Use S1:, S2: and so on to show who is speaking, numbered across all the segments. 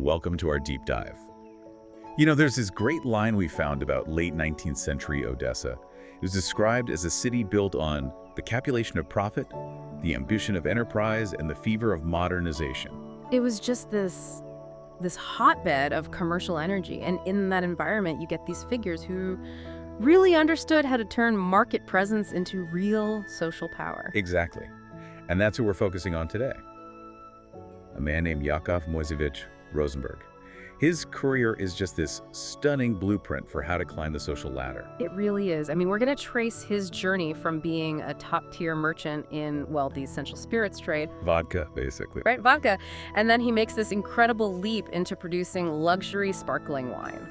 S1: Welcome to our deep dive. There's this great line we found about late 19th century Odessa. It was described as a city built on the capulation of profit, the ambition of enterprise, and the fever of modernization.
S2: It was just this hotbed of commercial energy, and in that environment you get these figures who really understood how to turn market presence into real social power.
S1: Exactly. And that's who we're focusing on today. A man named Yakov Rozenberg. His career is just this stunning blueprint for how to climb the social ladder.
S2: It really is. I mean, we're going to trace his journey from being a top-tier merchant in, well, the essential spirits trade.
S1: Vodka, basically.
S2: Right, vodka. And then he makes this incredible leap into producing luxury sparkling wine.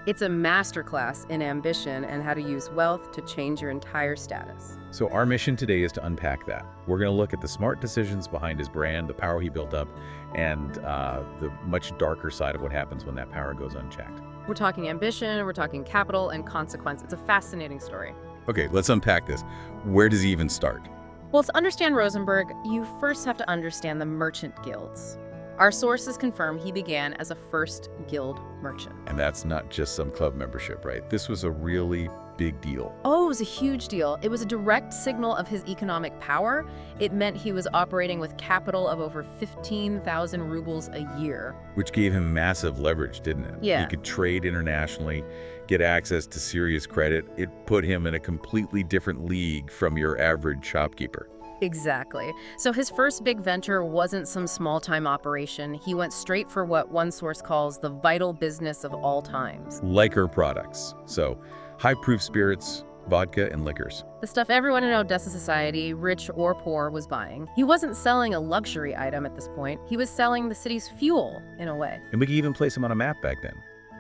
S2: It's a masterclass in ambition and how to use wealth to change your entire status.
S1: So our mission today is to unpack that. We're going to look at the smart decisions behind his brand, the power he built up, and the much darker side of what happens when that power goes unchecked.
S2: We're talking ambition, we're talking capital and consequence. It's a fascinating story.
S1: Okay, let's unpack this. Where does he even start?
S2: Well, to understand Rozenberg, you first have to understand the merchant guilds. Our sources confirm he began as a first guild merchant.
S1: And that's not just some club membership, right? This was a really big deal.
S2: Oh, it was a huge deal. It was a direct signal of his economic power. It meant he was operating with capital of over 15,000 rubles a year.
S1: Which gave him massive leverage, didn't it?
S2: Yeah.
S1: He could trade internationally, get access to serious credit. It put him in a completely different league from your average shopkeeper.
S2: Exactly. So his first big venture wasn't some small-time operation. He went straight for what one source calls the vital business of all times.
S1: Liquor products. So high-proof spirits, vodka, and liquors.
S2: The stuff everyone in Odessa society, rich or poor, was buying. He wasn't selling a luxury item at this point. He was selling the city's fuel, in a way.
S1: And we could even place him on a map back then.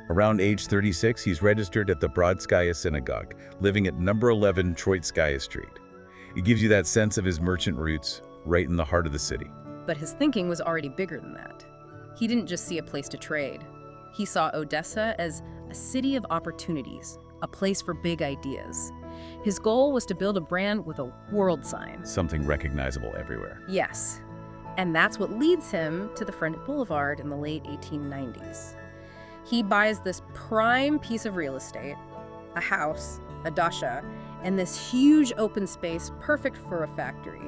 S1: Around age 36, he's registered at the Brodskaya Synagogue, living at number 11 Troitskaya Street. It gives you that sense of his merchant roots right in the heart of the city.
S2: But his thinking was already bigger than that. He didn't just see a place to trade. He saw Odessa as a city of opportunities, a place for big ideas. His goal was to build a brand with a world sign.
S1: Something recognizable everywhere.
S2: Yes. And that's what leads him to the French Boulevard in the late 1890s. He buys this prime piece of real estate, a house, a dacha, and this huge open space perfect for a factory.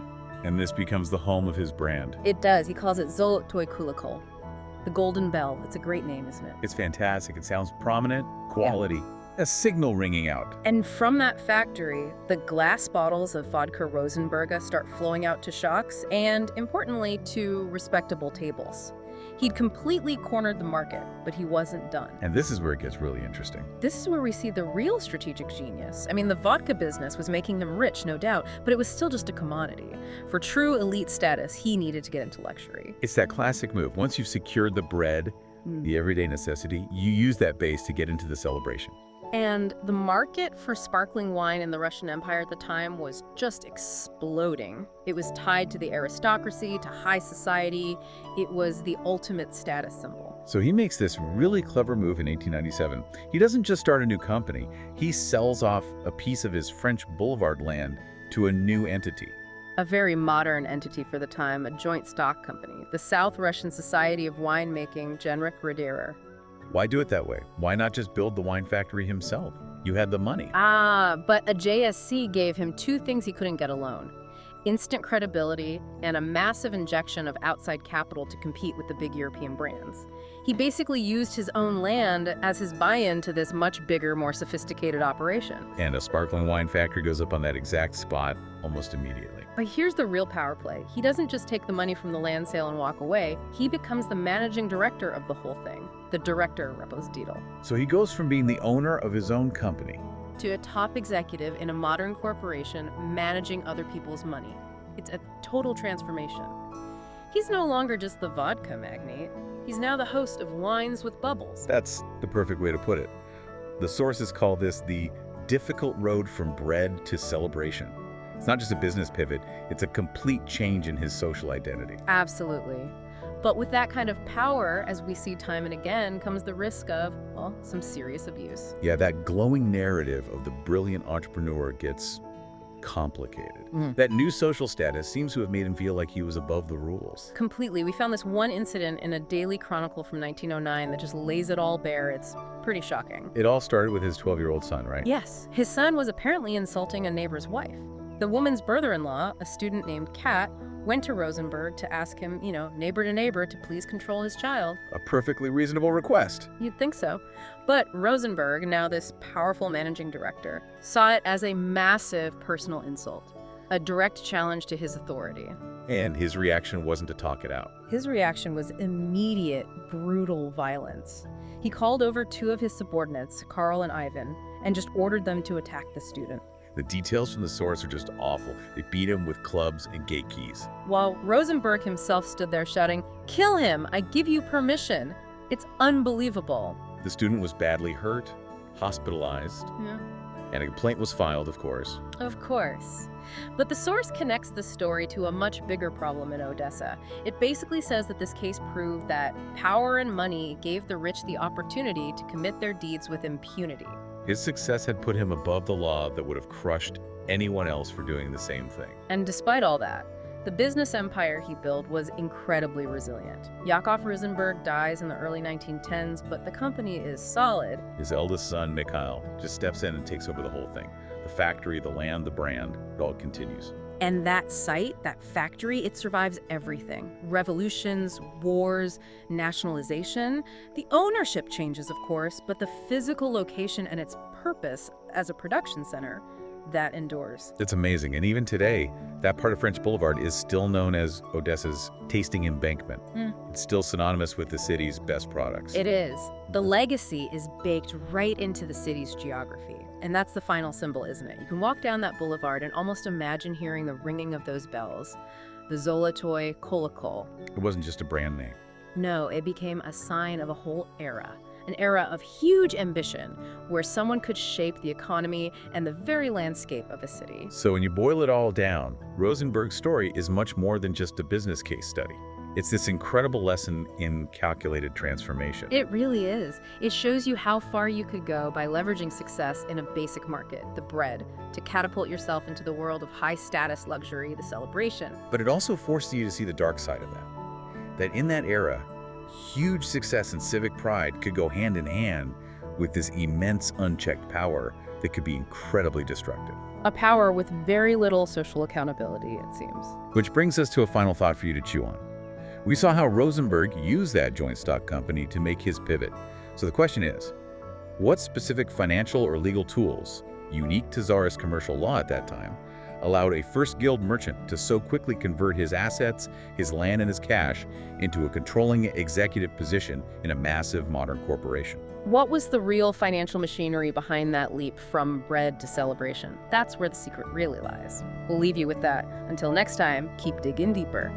S1: And this becomes the home of his brand.
S2: It does. He calls it Zolotoy Kulikol, the Golden Bell. It's a great name, isn't it?
S1: It's fantastic. It sounds prominent, quality, a signal ringing out.
S2: And from that factory, the glass bottles of Vodka Rozenberg start flowing out to shocks and, importantly, to respectable tables. He'd completely cornered the market, but he wasn't done.
S1: And this is where it gets really interesting.
S2: This is where we see the real strategic genius. I mean, the vodka business was making them rich, no doubt, but it was still just a commodity. For true elite status, he needed to get into luxury.
S1: It's that classic move. Once you've secured the bread, the everyday necessity, you use that base to get into the celebration.
S2: And the market for sparkling wine in the Russian Empire at the time was just exploding. It was tied to the aristocracy, to high society. It was the ultimate status symbol.
S1: So he makes this really clever move in 1897. He doesn't just start a new company. He sells off a piece of his French Boulevard land to a new entity.
S2: A very modern entity for the time, a joint stock company, the South Russian Society of Winemaking Genrik Raderer.
S1: Why do it that way? Why not just build the wine factory himself? You had the money.
S2: But a JSC gave him two things he couldn't get alone: instant credibility and a massive injection of outside capital to compete with the big European brands. He basically used his own land as his buy-in to this much bigger, more sophisticated operation.
S1: And a sparkling wine factory goes up on that exact spot almost immediately.
S2: But here's the real power play. He doesn't just take the money from the land sale and walk away. He becomes the managing director of the whole thing, the director Reposdidel.
S1: So he goes from being the owner of his own company
S2: to a top executive in a modern corporation managing other people's money. It's a total transformation. He's no longer just the vodka magnate. He's now the host of Wines with Bubbles.
S1: That's the perfect way to put it. The sources call this the difficult road from bread to celebration. It's not just a business pivot, it's a complete change in his social identity.
S2: Absolutely. But with that kind of power, as we see time and again, comes the risk of, well, some serious abuse.
S1: Yeah, that glowing narrative of the brilliant entrepreneur gets complicated.
S2: Mm.
S1: That new social status seems to have made him feel like he was above the rules.
S2: Completely. We found this one incident in a daily chronicle from 1909 that just lays it all bare. It's pretty shocking.
S1: It all started with his 12-year-old son, right?
S2: Yes, his son was apparently insulting a neighbor's wife. The woman's brother-in-law, a student named Kat, went to Rozenberg to ask him, neighbor to neighbor, to please control his child.
S1: A perfectly reasonable request.
S2: You'd think so. But Rozenberg, now this powerful managing director, saw it as a massive personal insult, a direct challenge to his authority.
S1: And his reaction wasn't to talk it out.
S2: His reaction was immediate, brutal violence. He called over two of his subordinates, Karl and Ivan, and just ordered them to attack the student.
S1: The details from the source are just awful. They beat him with clubs and gate keys.
S2: While Rozenberg himself stood there shouting, "Kill him! I give you permission!" It's unbelievable.
S1: The student was badly hurt, hospitalized,
S2: Yeah.
S1: and a complaint was filed, of course.
S2: Of course. But the source connects the story to a much bigger problem in Odessa. It basically says that this case proved that power and money gave the rich the opportunity to commit their deeds with impunity.
S1: His success had put him above the law that would have crushed anyone else for doing the same thing.
S2: And despite all that, the business empire he built was incredibly resilient. Yakov Rozenberg dies in the early 1910s, but the company is solid.
S1: His eldest son, Mikhail, just steps in and takes over the whole thing. The factory, the land, the brand, it all continues.
S2: And that site, that factory, it survives everything. Revolutions, wars, nationalization. The ownership changes, of course, but the physical location and its purpose as a production center, that endures.
S1: It's amazing. And even today, that part of French Boulevard is still known as Odessa's tasting embankment. It's still synonymous with the city's best products.
S2: It is. The legacy is baked right into the city's geography. And that's the final symbol, isn't it? You can walk down that boulevard and almost imagine hearing the ringing of those bells. The Zolotoy Kolokol.
S1: It wasn't just a brand name.
S2: No, it became a sign of a whole era. An era of huge ambition, where someone could shape the economy and the very landscape of a city.
S1: So when you boil it all down, Rozenberg's story is much more than just a business case study. It's this incredible lesson in calculated transformation.
S2: It really is. It shows you how far you could go by leveraging success in a basic market, the bread, to catapult yourself into the world of high-status luxury, the celebration.
S1: But it also forces you to see the dark side of that. That in that era, huge success and civic pride could go hand in hand with this immense unchecked power that could be incredibly destructive.
S2: A power with very little social accountability, it seems.
S1: Which brings us to a final thought for you to chew on. We saw how Rozenberg used that joint stock company to make his pivot. So the question is, what specific financial or legal tools, unique to Tsarist commercial law at that time, allowed a First Guild merchant to so quickly convert his assets, his land, and his cash into a controlling executive position in a massive modern corporation?
S2: What was the real financial machinery behind that leap from bread to celebration? That's where the secret really lies. We'll leave you with that. Until next time, keep digging deeper.